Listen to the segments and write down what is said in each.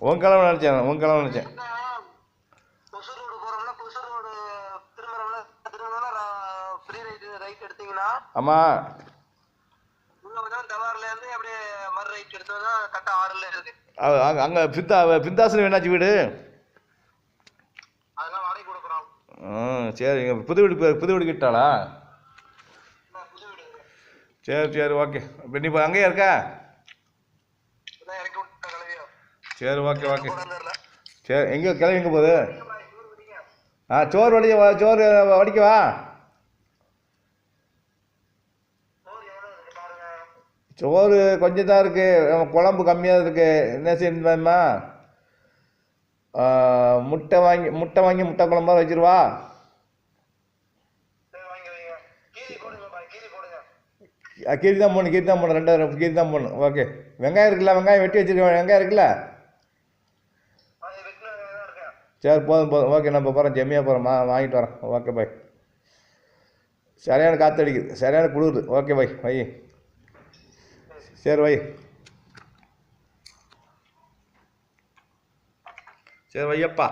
உன் கிழமை நினச்சேன் உன் கிழமை நினச்சேன். ஆமாம் அங்கே பிந்தாசில் என்னாச்சு வீடு? சரி புது வீடு கிட்டாளா? சரி சரி ஓகே. இப்போ நீ இப்போ அங்கேயே இருக்கா? சரி ஓகே ஓகே. சரி எங்கே கிளம்பி எங்கே போகுது? சோறு சோறு வடிக்கவா? சோறு கொஞ்சம் தான் இருக்குது, குழம்பு கம்மியாக இருக்குது. என்ன செய்யணுமா? முட்டை வாங்கி முட்டை குழம்பா வச்சிருவா. கீரி தான் போடணும் 2 கீரி தான் போடணும். ஓகே. வெங்காயம் இருக்குல்ல? வெங்காயம் வெட்டி வச்சுருக்கேன். வெங்காயம் இருக்குல்ல? சரி போதும். ஓகே நான் இப்போ போகிறேன், ஜெம்மியாக போகிறேன், வாங்கிட்டு வரேன். Okay bye. சரியான காற்று அடிக்குது, சரியான குளிருது. ஓகே பாய் வை. சரி வை. சரி வையப்பா.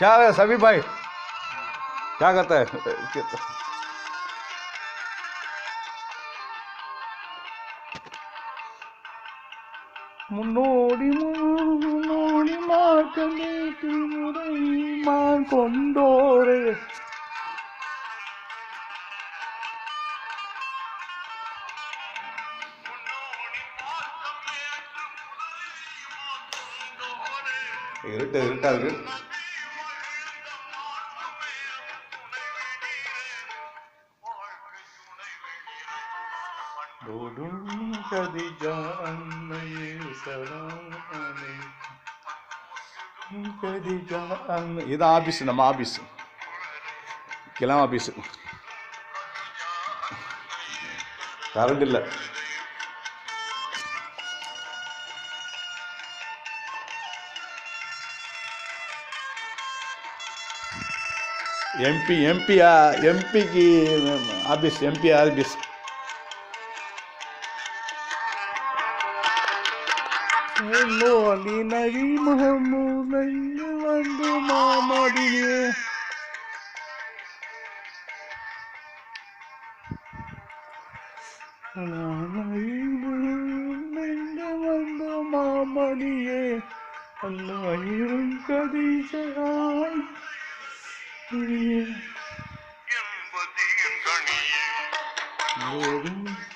क्या है सभी भाई, क्या करता है? முன்னோடி முன்னோடி மார்க்கண்டேற்றி முறை மான் கொண்டோரே. இருட்டா இருக்கு. இது ஆபீஸ், நம்ம ஆபீஸ் கிளம்ப ஆபீஸ். கரண்ட் இல்லை. எம்பிக்கு ஆபீஸ், எம்பி ஆபீஸ். நகி மஹமூது வந்து மாமாடியே. வந்து மாமணியே அல்லாயிரும் கதிஜாய்